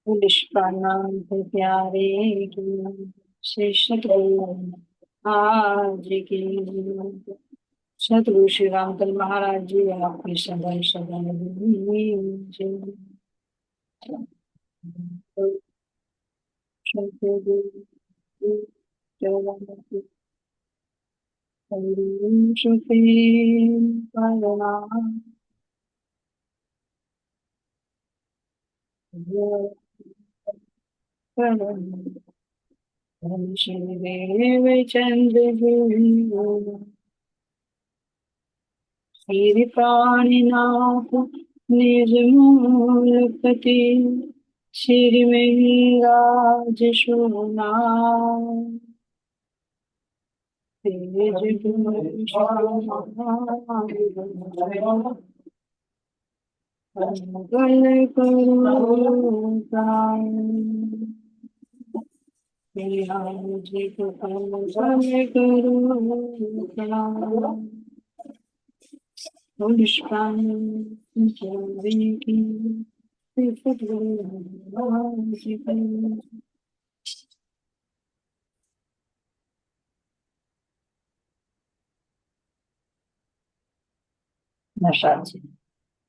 निष्पानांत प्यारे की श्री सतगुरु आज की सतगुरु श्री रामचंद्र महाराज जी आपकी सदा सदा जय। श्रीदेव चंद्र श्री प्राणिनाथ निज मूलपति श्री राज सोना तेज मंगल करो जी को मंगल करो पुष्पां की नशा जी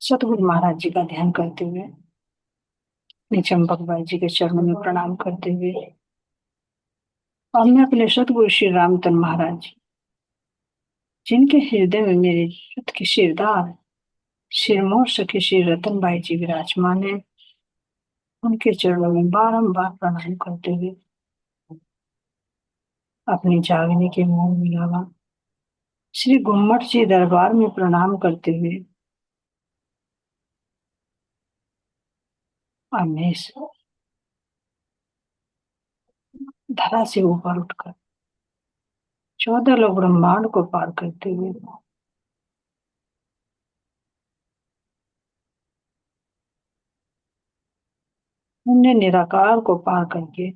सतगुरु महाराज जी का ध्यान करते हुए अपने चंपक बाई जी के चरणों में प्रणाम करते हुए और मैं अपने सतगुरु श्री रामचंद्र महाराज जी जिनके हृदय में मेरे युद्ध के शिरदार सिरमौर सखी श्री रतन बाई जी विराजमान है, उनके चरणों में बारंबार प्रणाम करते हुए अपने जागने के मूल मिलावा श्री गुम्मट जी दरबार में प्रणाम करते हुए और मैं इस धरा से ऊपर उठकर 14 लोक ब्रह्मांड को पार करते हुए हमने निराकार को पार करके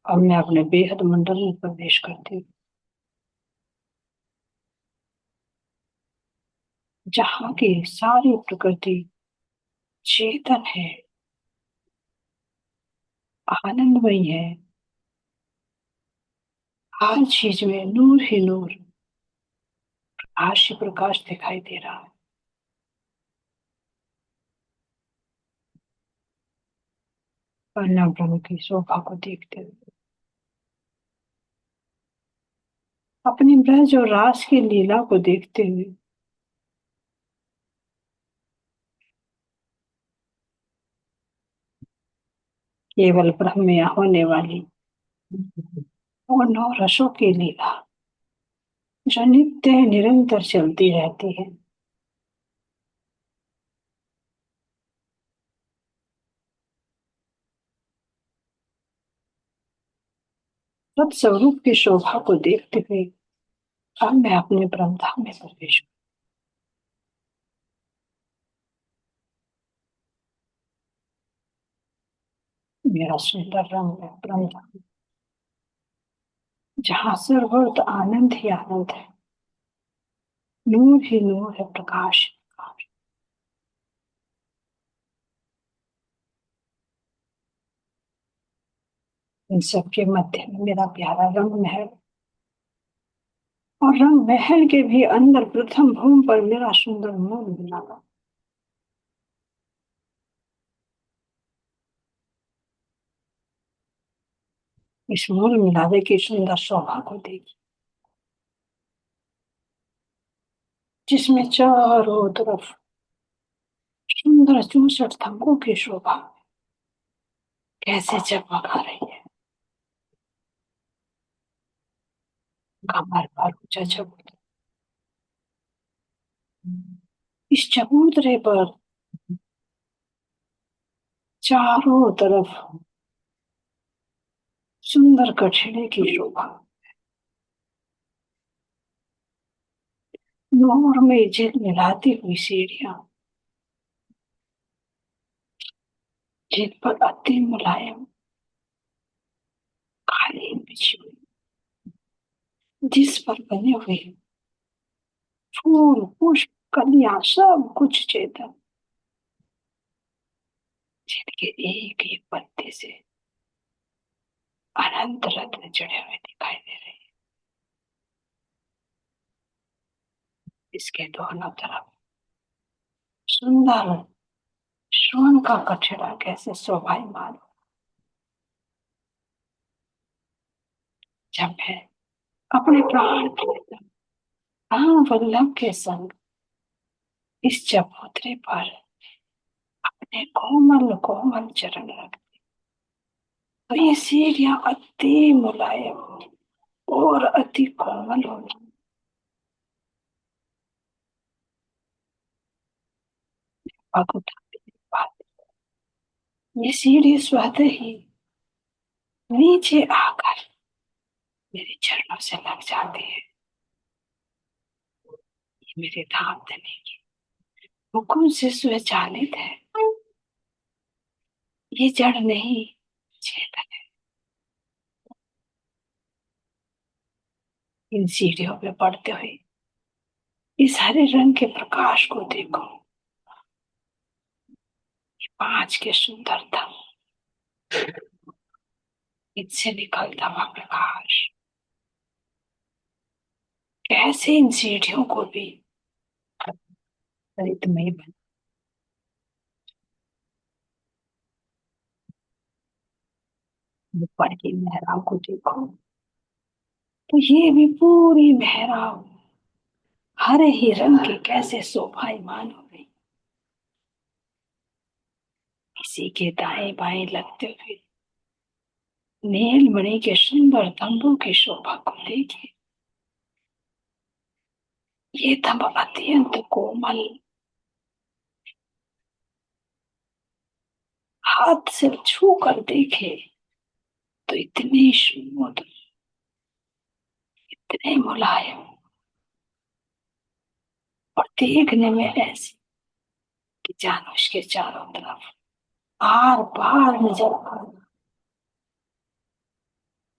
अब मैं अपने बेहद मंडल में प्रवेश करती हूँ, जहाँ की सारी प्रकृति चेतन है, आनंदमयी है। हर चीज में नूर ही नूर, प्रकाश ही प्रकाश दिखाई दे रहा है। परम प्रभु की शोभा को देखते हुए अपनी ब्रज और रास की लीला को देखते हुए केवल ब्रह्म में होने वाली और 9 रसों की लीला जो नित्य निरंतर चलती रहती है, तत्स्वरूप की शोभा को देखते हुए अब मैं अपने ब्रह्म धाम में प्रवेश मेरा सुंदर रंग है ब्रह्म धाम, जहाँ सर्वत्र आनंद ही आनंद है, नूर ही नूर है, प्रकाश ही प्रकाश। इन सबके मध्य में मेरा प्यारा रंग महल, और रंग महल के भी अंदर प्रथम भूमि पर मेरा सुंदर मूल मिलावा। इस मूल मिलावे की सुंदर शोभा को देखिए, जिसमें चारों तरफ सुंदर 64 स्तंभों की शोभा कैसे जगमगा रही है। कमर पर ऊंचा चबूतरा, इस चबूतरे पर चारों तरफ सुंदर कठिने की शोभा, नूर में झिलमिलाती हुई सीढ़ियां, जिन पर अति मुलायम कालीन बिछी हुई, जिस पर बने हुए फूल पुष्प कलियां सब कुछ चेतन, जिनके एक एक पत्ते से अनंत रत्न जड़े हुए दिखाई दे रहे हैं। इसके दोनों तरफ सुंदर स्वर्ण का कठड़ा कैसे शोभायमान। जब मैं अपने प्राण प्रियतम राम वल्लभ के संग इस चबूतरे पर अपने कोमल कोमल चरण रख, तो ये सीढ़ियां अति मुलायम और अति कोमल होगी। ये सीढ़ी स्वतः ही नीचे आकर मेरे चरणों से लग जाती है। ये मेरे धाम धनी की हुक्म से स्वचालित है। ये जड़ नहीं, चेतन है। इन सीढ़ियों पे बढ़ते हुए इस हरे रंग के प्रकाश को देखो। पांच के सुंदरता, इनसे निकलता हुआ प्रकाश कैसे इन सीढ़ियों को भी हरितमय बन। ऊपर की मेहराब को देखो, तो ये भी पूरी मेहराब हरे ही रंग के कैसे शोभायमान हो गई। इसी के दाएं बाएं लगते हुए नीलमणि के सुंदर तंबू की शोभा को देखिए। ये तंब अत्यंत कोमल, हाथ से छू कर देखे तो इतने सुंदर, इतने मुलायम और देखने में ऐसी कि जानो उसके चारों तरफ आर पार नजर आ।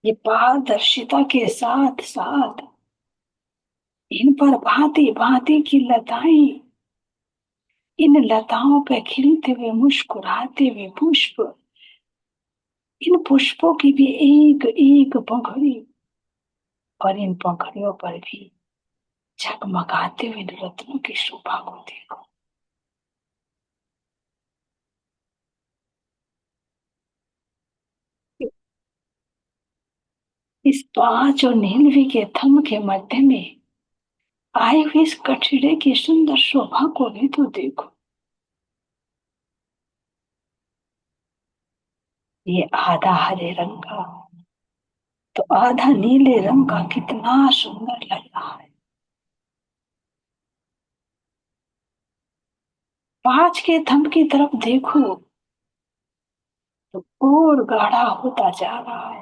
ये पारदर्शिता के साथ साथ इन पर भांति भांति की लताएं, इन लताओं पे खिलते हुए मुस्कुराते हुए पुष्प, इन पुष्पों की भी एक एक पंखुड़ी, और इन पंखुड़ियों पर भी झगमगाते हुए रत्नों की शोभा को देखो। इस पांच और नीलवी के थंब के मध्य में आए हुए इस कठड़े की सुंदर शोभा को भी तो देखो। ये आधा हरे रंग का तो आधा नीले रंग का कितना सुंदर लग रहा है। पांच के थंब की तरफ देखो तो और गाढ़ा होता जा रहा है,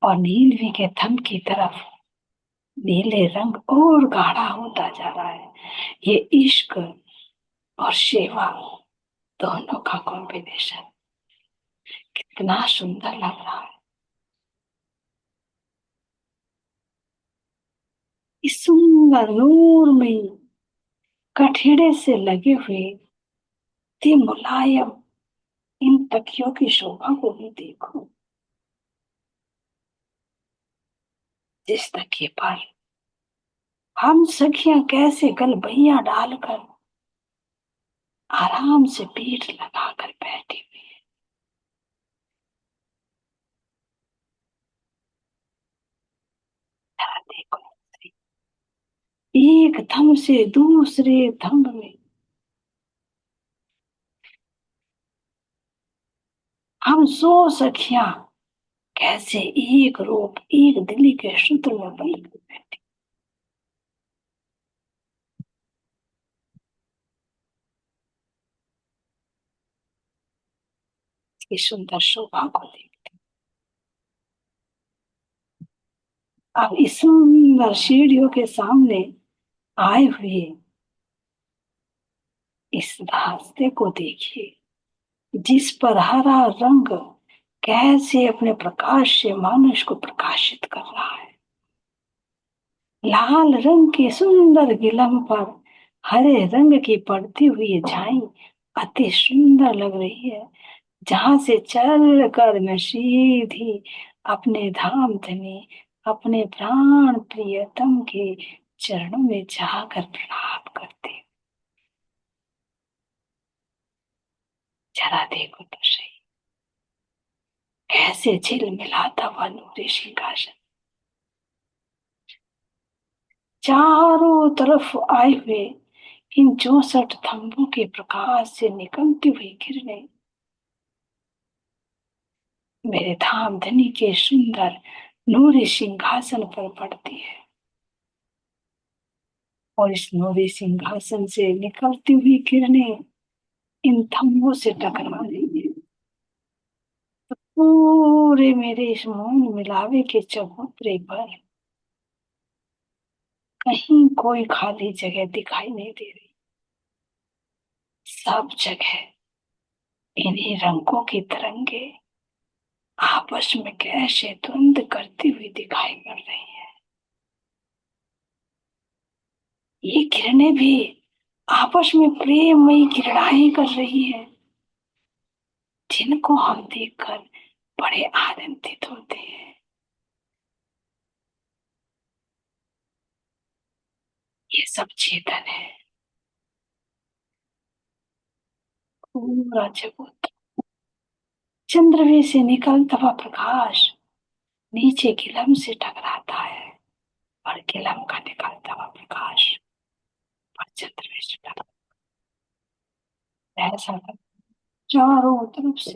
और नीलवी के थंब की तरफ नीले रंग और गाढ़ा होता जा रहा है। ये इश्क और सेवा दोनों का कॉम्बिनेशन कितना सुंदर लग रहा है। इस सुंदर नूरमयी कठिड़े से लगे हुए अति मुलायम इन तकियों की शोभा को भी देखो। जिस तकिए पर हम सखियां कैसे गलबैया डालकर आराम से पीठ लगाकर बैठी हुई है। जरा देखो, एक थंब से दूसरे थंब में हम सो सखियां कैसे एक रूप एक दिली के सूत्र में बंधकर बैठी। इसकी सुंदर शोभा को देख, अब इस सुंदर सीढ़ियों के सामने आए हुए इस रास्ते को देखिए, जिस पर हरा रंग कैसे अपने प्रकाश से मानुष को प्रकाशित कर रहा है। लाल रंग के सुंदर गिलम पर हरे रंग की पड़ती हुई छाई अति सुंदर लग रही है, जहां से चल कर मैं सीधी अपने धाम धनी, अपने प्राण प्रियतम के चरणों में जाकर प्रणाम करती हूँ। जरा देखो तो सही, कैसे झिलमिलाता हुआ नूरी सिंहासन चारों तरफ आए हुए इन 64 थंबों के प्रकाश से निकलती हुई किरणें मेरे धाम धनी के सुंदर नूरी सिंहासन पर पड़ती है, और इस नूरी सिंहासन से निकलती हुई किरणें इन थंबों से टकरा रही है। पूरे मेरे इस मौन मिलावे के चबूतरे पर कहीं कोई खाली जगह दिखाई नहीं दे रही। सब जगह इन्हीं रंगों की तरंगे आपस में कैसे द्वंद करती हुई दिखाई पड़ रही है। ये किरणें भी आपस में प्रेममयी क्रीड़ाएं कर रही हैं, जिनको हम देखकर बड़े आनंदित होते हैं। ये सब चेतन है, पूरा जगत। चंद्रवे से निकलता हुआ प्रकाश नीचे किलम से टकराता है, और किलम का निकलता हुआ प्रकाश पर चंद्रवे से टकराता है। ऐसा लगता है चारों तरफ से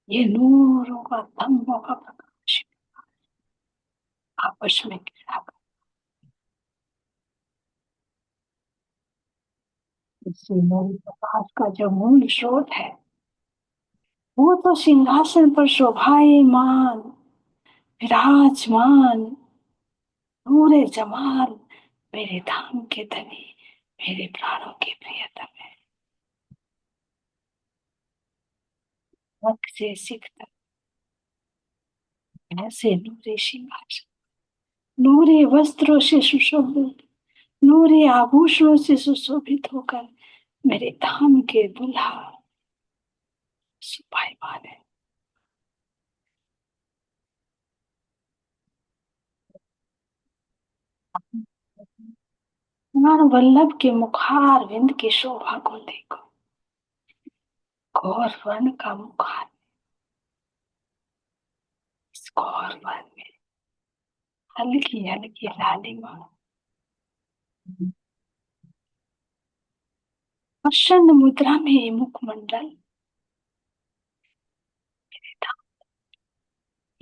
ये नूरों का धम्मों का प्रकाश आपस में घिरा कर। इससे मूल प्रकाश का जो मूल स्रोत है, वो तो सिंहासन पर शोभायमान विराजमान नूरे जमाल मेरे धाम के धनी, मेरे प्राणों के प्रियतम है। वक्त से सिख तक ऐसे नूरे सिंहासन, नूरे वस्त्रों से सुशोभित, नूरे आभूषणों से सुशोभित होकर मेरे धाम के दुल्हा सुपायमान है। कुमार वल्लभ के मुखार विंद की शोभा को देखो। गौर वर्ण का मुखार, इस गौर वर्ण में हल्की हल्की लालिमा, प्रसन्न मुद्रा में ये मुखमंडल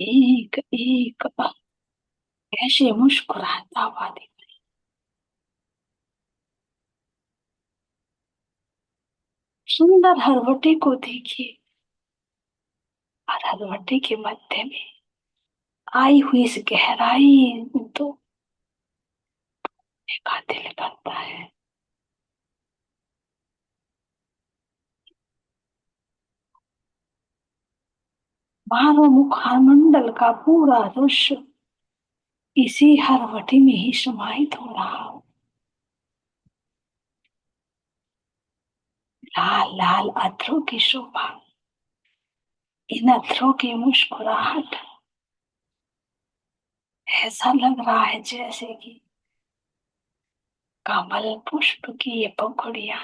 एक एक अंग कैसे मुस्कुराता हुआ दिख। सुंदर हरवटे को देखिए, और हरवटे के मध्य में आई हुई इस गहराई तो का दिल करता है। मानो मुखमंडल का पूरा दृश्य इसी हरवटी में ही समाहित हो रहा हो। लाल लाल अथरों की शोभा, इन अथरों की मुस्कुराहट, ऐसा लग रहा है जैसे कि कमल पुष्प की ये पंखुड़ियां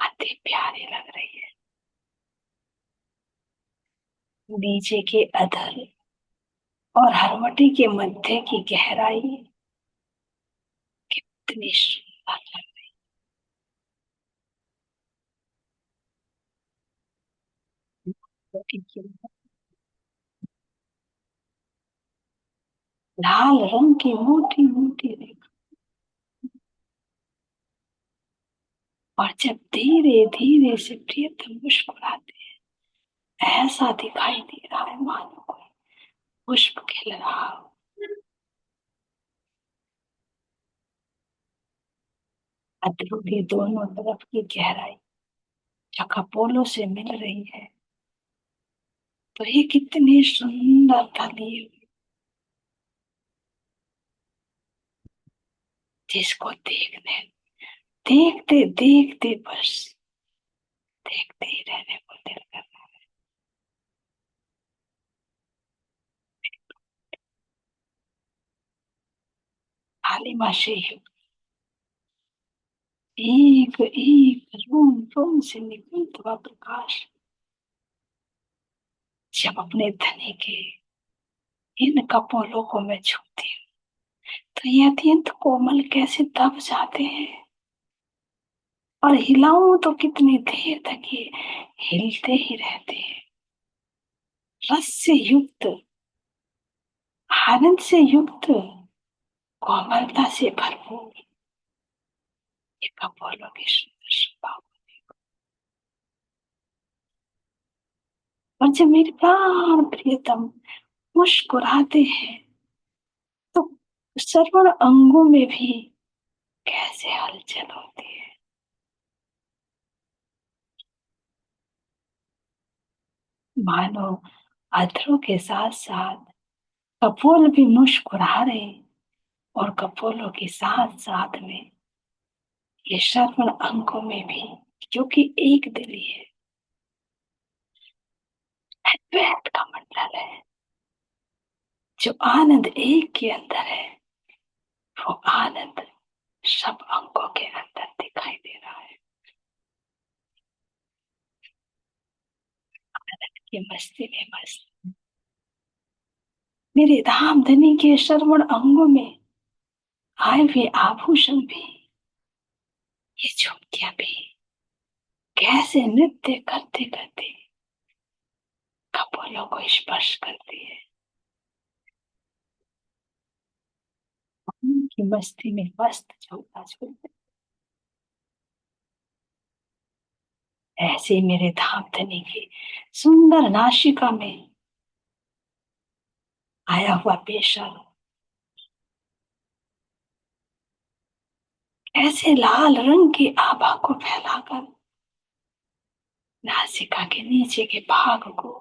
अति प्यारी लग रही है। नीचे के अधर और हरवटी के मध्य की गहराई कितनी सुंदर लग रही है। लाल रंग की मोटी मोटी रेखा, और जब धीरे धीरे से प्रियतम मुस्कुराते हैं, ऐसा दिखाई दे रहा है मानो कोई पुष्प खिल रहा हो। अधरों की दोनों तरफ की गहराई जब पोलों से मिल रही है, तो ये कितनी सुंदर ढली हुई, जिसको देखते देखते बस देखते ही रहने को दिल कर। हालिमा से एक एक रोम रोम से निकलता हुआ प्रकाश जब अपने धनी के इन कपोलों को मैं छूती हूँ तो ये अत्यंत कोमल कैसे दब जाते हैं। और हिलाऊं तो कितनी देर तक ये हिलते ही रहते हैं। रस से युक्त, आनंद से युक्त, कोमलता से भरपूर ये कपोलों की सुंदर स्वभाव। और जब मेरे प्राण प्रियतम मुस्कुराते हैं तो श्रवण अंगों में भी कैसे हलचल होती है। मानो अधरों के साथ साथ कपोल भी मुस्कुरा रहे और कपोलों के साथ साथ में ये श्रवण अंगों में भी जो कि एक दिली है, अद्वैत का मंडल है। जो आनंद एक के अंदर है वो आनंद सब अंगों के अंदर दिखाई दे रहा है। ये मस्ती में मस्त मेरे धाम धनी के श्रवण अंगों में आए हुए आभूषण भी, ये झुमकियां भी कैसे नृत्य करते करते कपोलों को स्पर्श करती है। उनकी मस्ती में मस्त झूलता झूलते ऐसे मेरे धाम धनी की सुंदर नासिका में आया हुआ पेशर ऐसे लाल रंग की आभा को फैलाकर नासिका के नीचे के भाग को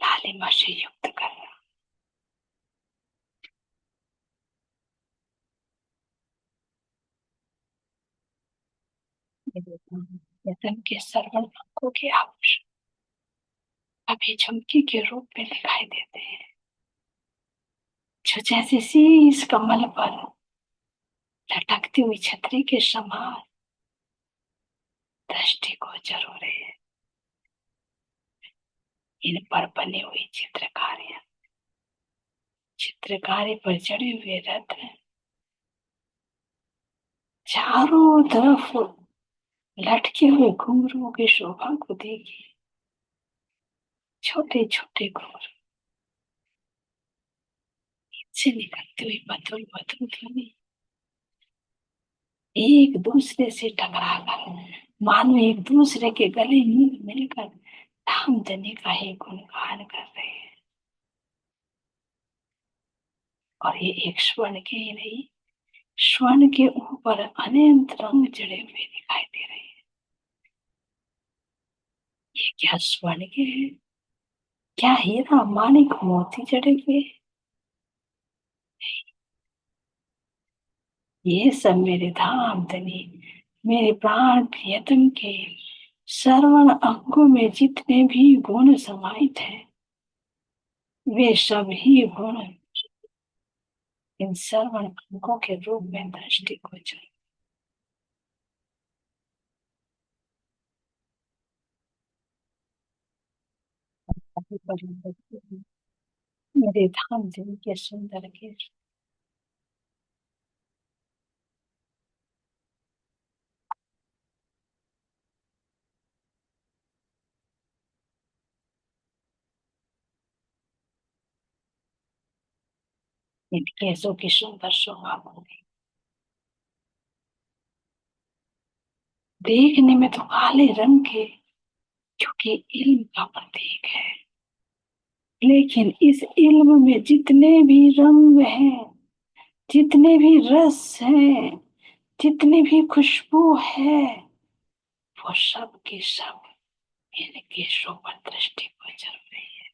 लालिमा से युक्त कर रहा। यतन के सरवण अंगों के आभूषण अभी झुमकी के रूप में दिखाई देते हैं जो जैसे शीश कमल पर लटकती हुई छतरी के समान दृष्टि को जरूर है। इन पर बने हुए चित्रकारी पर चढ़े हुए रत्न चारों तरफ लटके हुए घुंघरुओं की शोभा को देखिए। छोटे छोटे घुंघरू से निकलती हुई मधुर मधुर ध्वनि एक दूसरे से टकराकर मानो एक दूसरे के गले मिल मिलकर धाम धनी का ही गुणगान कर रहे हैं। और ये एक स्वर्ण के ही नहीं, स्वर्ण के ऊपर अनंत रंग जड़े हुए दिखाई दे रहे हैं। ये क्या स्वर्ण के हैं, क्या हीरा माणिक मोती जड़े हुए। ये सब मेरे धाम धनी मेरे प्राण प्रियतम के श्रवण अंगों में जितने भी गुण समाहित हैं वे सभी गुण इन श्रवण अंगों के रूप में दृष्टिगोचर। मेरे धाम धनी के सुंदर के इन केसों की सुंदर शोभा होगी। देखने में तो काले रंग के क्योंकि इल्म का प्रतीक है, लेकिन इस इल्म में जितने भी रंग हैं, जितने भी रस हैं, जितनी भी खुशबू है वो सब के सब इनके शोभन दृष्टि को चल रही है।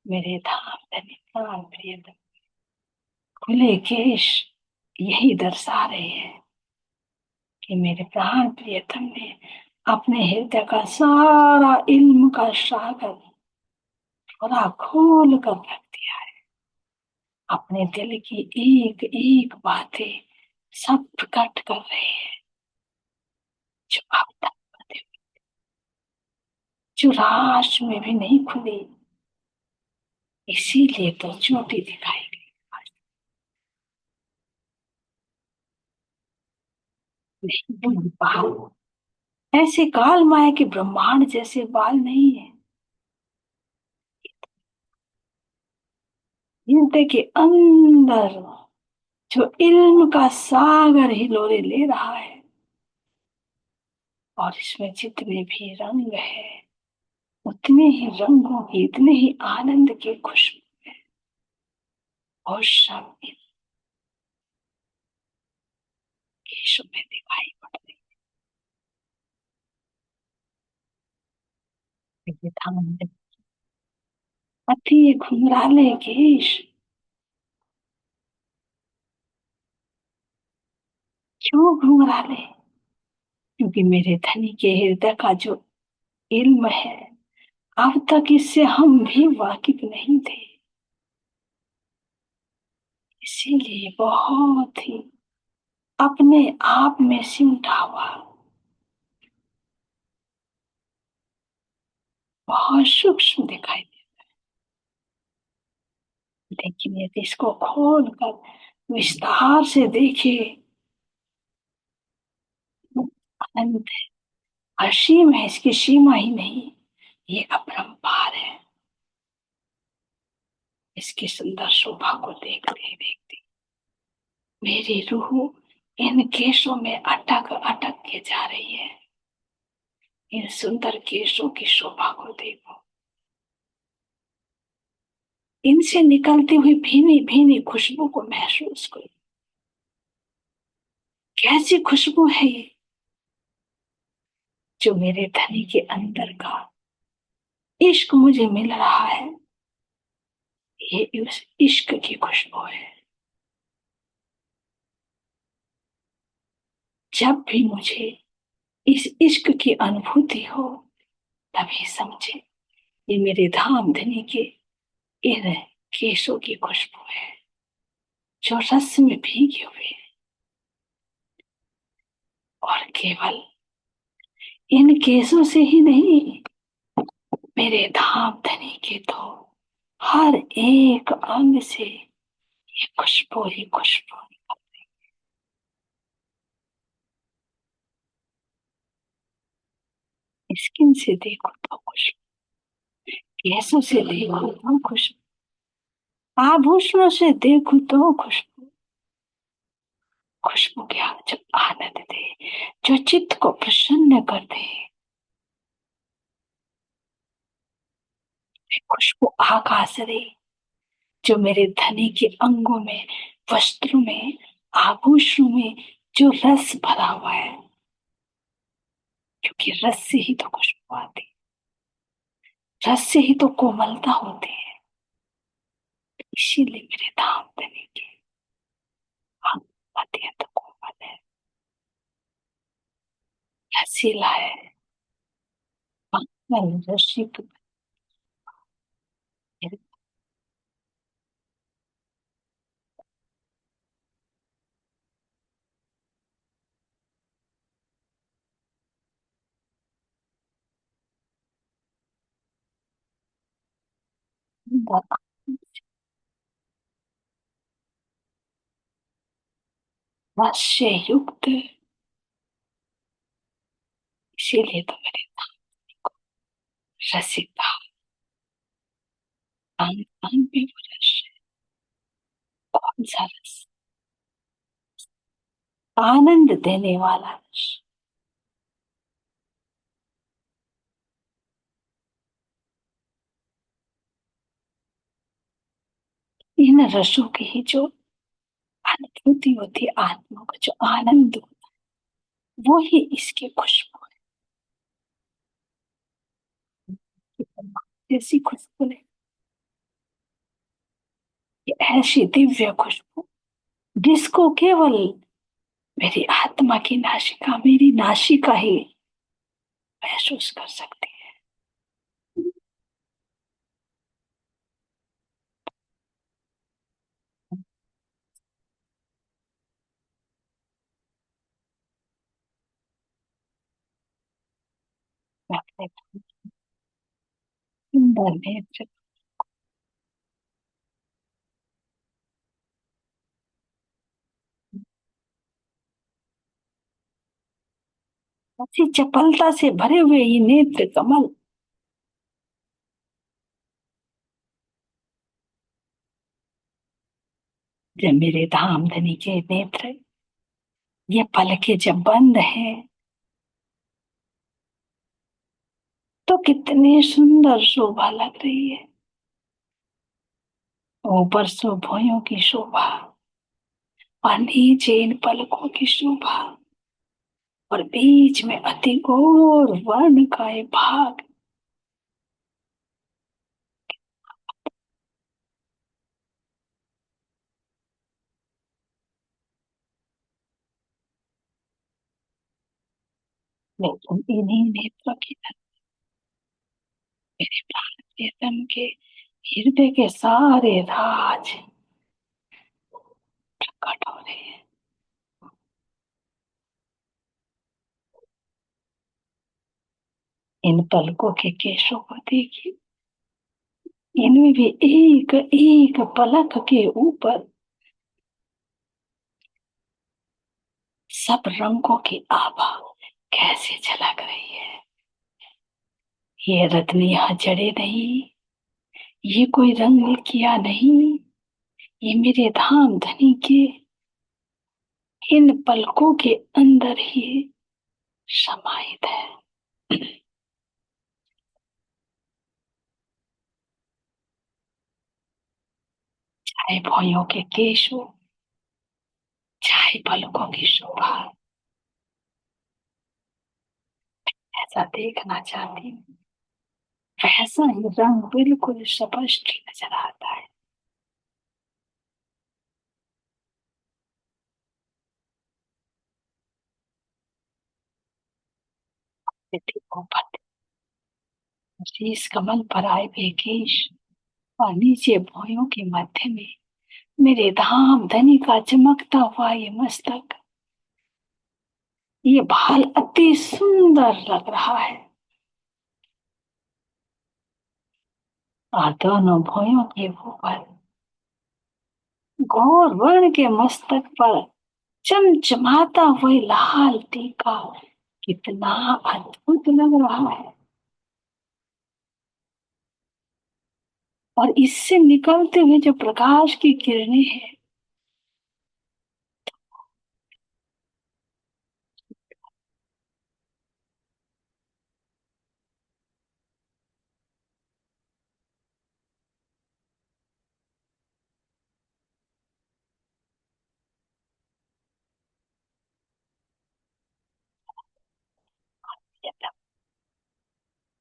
मेरे धाम धनी हाँ प्रियतम, खुले केश यही दर्शा रहे हैं कि मेरे प्राण प्रियतम ने अपने हृदय का सारा इल्म का सागर पूरा खोल कर रख दिया है। अपने दिल की एक एक बातें सब प्रकट कर रहे हैं, जो अब तक बंधे हुए, जो राज में भी नहीं खुली, इसीलिए तो चोटी दिखाई गई। नहीं बाल, ऐसे काल माया के ब्रह्मांड जैसे बाल नहीं है। हृदय के अंदर जो इल्म का सागर हिलोरे ले रहा है, और इसमें जितने भी रंग है, उतने ही रंगों की, इतने ही आनंद की खुशबू और सब इन केशों में दिखाई पड़ रही है। ये धाम अति घुंघराले केश, क्यों घुंघराले? क्योंकि मेरे धनी के हृदय का जो इल्म है, अब तक इससे हम भी वाकिफ नहीं थे। इसीलिए बहुत ही अपने आप में सिमटा हुआ, बहुत सूक्ष्म दिखाई दे। लेकिन यदि इसको खोल कर विस्तार से देखे, अनंत है, असीम है, इसकी सीमा ही नहीं। ये अपरंपार है। इसकी सुंदर शोभा को देखते देखते मेरी रूह इन केशों में अटक अटक के जा रही है। इन सुंदर केशों की शोभा को देखो, इनसे निकलती हुई भीनी भीनी खुशबू को महसूस करो। कैसी खुशबू है ये, जो मेरे धनी के अंदर का इश्क मुझे मिल रहा है। ये उस इश्क की खुशबू है। जब भी मुझे इस इश्क की अनुभूति हो, तभी समझे ये मेरे धाम धनी के इन केशों की खुशबू है, जो रस में भीगे हुए हैं। और केवल इन केसों से ही नहीं, मेरे धाम धनी के तो हर एक अंग से ये खुशबू ही खुशबू। स्किन से देखो तो खुशबू, केसों से देखो तो खुशबू, आभूषणों से देखो तो खुशबू। खुशबू क्या, जो आनंद दे, जो चित्त को प्रसन्न कर दे। खुशबू आकाश रे, जो मेरे धनी के अंगों में, वस्त्रों में, आभूषणों में जो रस भरा हुआ है। क्योंकि रस से ही तो खुशबू आती, रस से ही तो कोमलता होती है। इसीलिए मेरे धाम धनी के अंग अत्यंत कोमल है, हसीला है, मंगल रसिक। रस से युक्त, इसीलिए तो मेरे रसिका, अंग अंग में वो रस है। कौन सा रस? आनंद देने वाला रस। इन रसों की ही जो अनुभूति होती है, आत्मा का जो आनंद होता है, वो ही इसकी खुशबू है। जैसी खुशबू है, ये ऐसी दिव्य खुशबू जिसको केवल मेरी आत्मा की नासिका, मेरी नासिका ही महसूस कर सकती है। अपने सुंदर नेत्र, ऐसी चपलता से भरे हुए ये नेत्र कमल, जब मेरे धामधनी के नेत्र, ये पलके जब बंद है तो कितनी सुंदर शोभा लग रही है। ऊपर सो भुइयों की शोभा और नीचे इन पलकों की शोभा, और बीच में अति घोर वर्ण का ये भाग। लेकिन इन्हीं नेत्रों की तरफ मेरे प्राण चेतन के हृदय के सारे राज प्रकट हो रहे हैं। इन पलकों के केशों को देखिए, इनमें भी एक एक पलक के ऊपर सब रंगों की आभा कैसे झलक रही है। ये रत्न यहाँ जड़े नहीं, ये कोई रंग ने किया नहीं, ये मेरे धाम धनी के इन पलकों के अंदर ही समाहित है। चाहे भौयों के केश हो, चाहे पलकों की शोभा, ऐसा देखना चाहती हूँ, वैसा ही रंग बिल्कुल स्पष्ट नजर आता है। शीश कमल पर आए हुए केश और नीचे भौयों के मध्य में मेरे धाम धनी का चमकता हुआ ये मस्तक, ये भाल अति सुंदर लग रहा है। और दोनों भौयों के ऊपर गौर वर्ण के मस्तक पर चमचमाता हुआ लाल टीका कितना अद्भुत लग रहा है। और इससे निकलते हुए जो प्रकाश की किरणें हैं,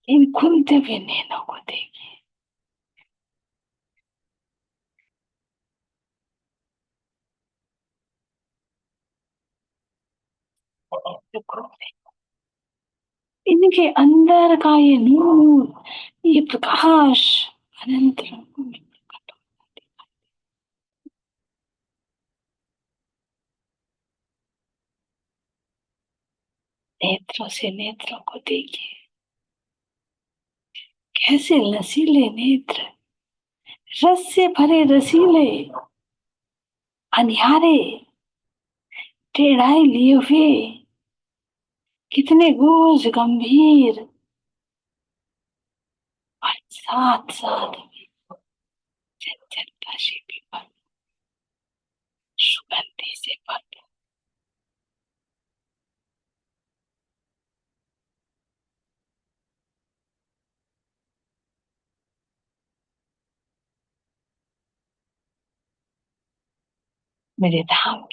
इन खुलते हुए नैनों को देखिए। इनके अंदर का ये नूर, ये प्रकाश अनंत रंगों में प्रकट होता है। नेत्रों से नेत्रों को देखिए, कैसे नसीले नेत्र, रस से भरे रसीले, अनहारे, टेढ़ाई लिए हुए, कितने गोज गंभीर, और साथ साथ चंचलता से भी भर, सुगंधि से भर। मेरे धाम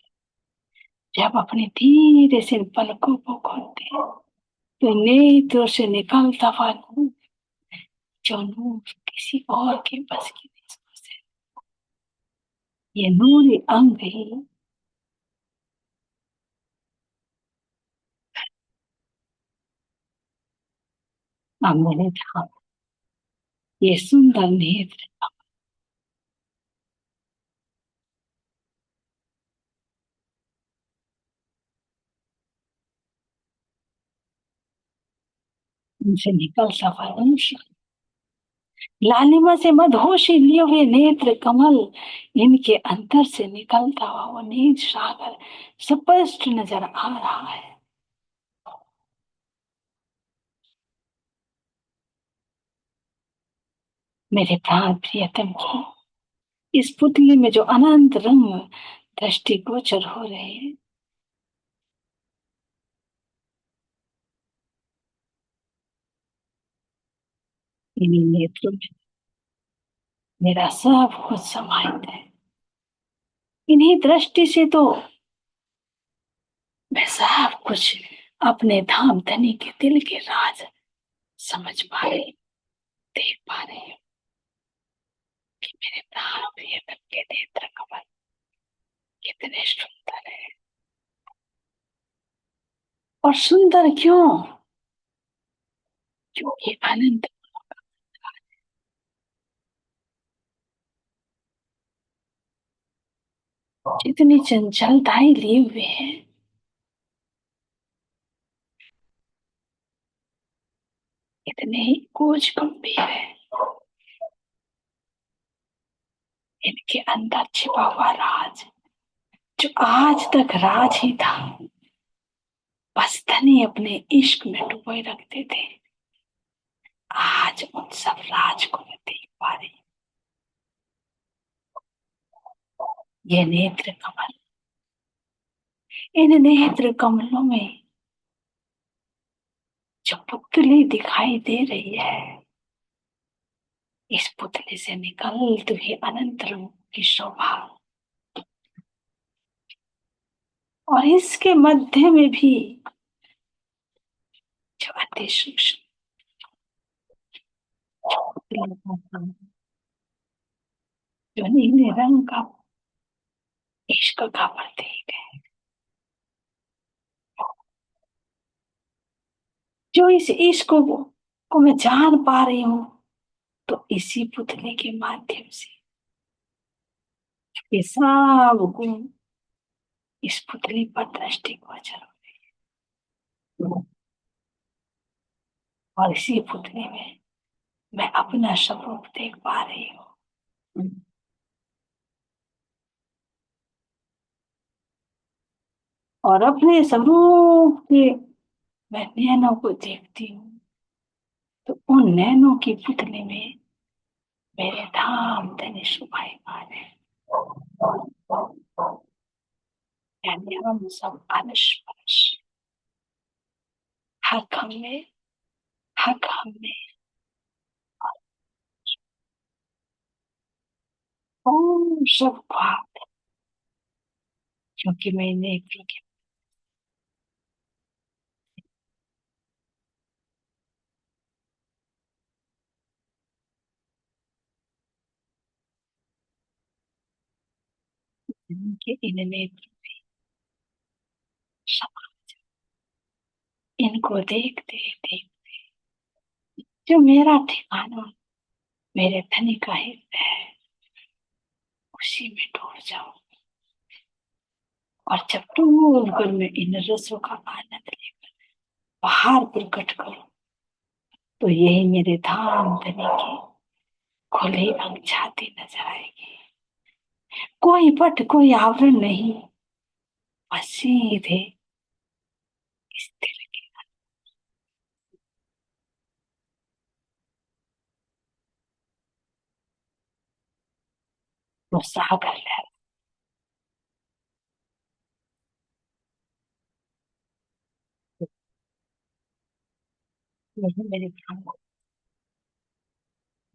जब अपने धीरे से पलकों को खोलते हैं तो नेत्रों से निकलता हुआ नूर, जो नूर किसी और के बस की नहीं समझ है। ये नूरी अंग ही मेरे धाम, ये सुंदर नेत्र इनसे निकलता वंश, लालिमा से मदहोशी लिए हुए नेत्र कमल, इनके अंदर से निकलता हुआ वो नील सागर स्पष्ट नजर आ रहा है। मेरे प्राण प्रियतम की इस पुतली में जो अनंत रंग दृष्टिगोचर हो रहे हैं, इन्हीं नेत्रों में मेरा सब कुछ समाहित है। इन्हीं दृष्टि से तो मैं सब कुछ अपने धाम धनी के दिल के राज समझ पा रही, देख पा रही हूँ कि मेरे प्राण प्रियतम के नेत्र कमल कितने सुंदर है। और सुंदर क्यों? क्योंकि अनंत जितनी चंचलताएं लिए हुए हैं, इतने ही कोच गंभीर है। इनके अंदर छिपा हुआ राज, जो आज तक राज ही था, बस धनी अपने इश्क में डुबोए रखते थे, आज उन सब राज को मैं देख पा रही हूँ। ये नेत्र कमल, इन नेत्र कमलों में जो पुतली दिखाई दे रही है, इस पुतली से निकलती हुई अनंत रंग की शोभा, और इसके मध्य में भी जो अति सूक्ष्म पुतली का रंग, जो नीले रंग का इश्क का प्रतीक है, जो इस इश्क को मैं जान पा रही हूँ, तो इसी पुतले के माध्यम से ये सब गुण इस पुतली पर दृष्टिगोचर हो, और इसी पुतले में मैं अपना स्वरूप देख पा रही हूँ। और अपने स्वरूप के मैं नैनों को देखती हूँ, तो उन नैनों की पुतले में मेरे धाम धनी शुभाईमान है। यानी हम सब आलस परस, हक हम में, हक हम में। ओम सब भाग, क्योंकि मैं नेत्रों के इन नेत्र समा, इनको देखते देखते जो मेरा ठिकाना मेरे धनी का हृदय है, उसी में डूब जाऊं। और जब डूब कर मैं इन रसों का आनंद लेकर बाहर प्रकट करूं, तो यही मेरे धाम धनी की खुली अंग छाती नजर आएगी। कोई पट कोई आवरण नहीं, बस सीधे इस दिल के वो सागर लहर, यही मेरे प्राण,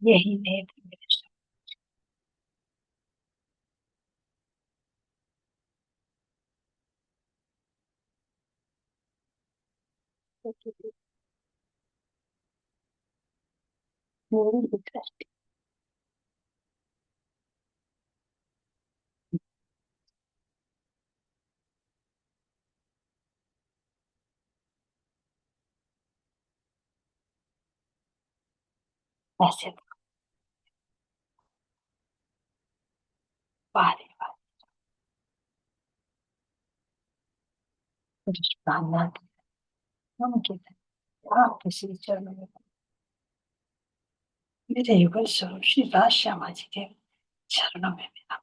यही मेरे मेरी दृष्टि ऐसे बाहरी ब्राह्मण हम कहते हैं आप किसी चरणों में मेरे युगल स्वरूप श्री राज श्यामा जी के चरणों में मेरा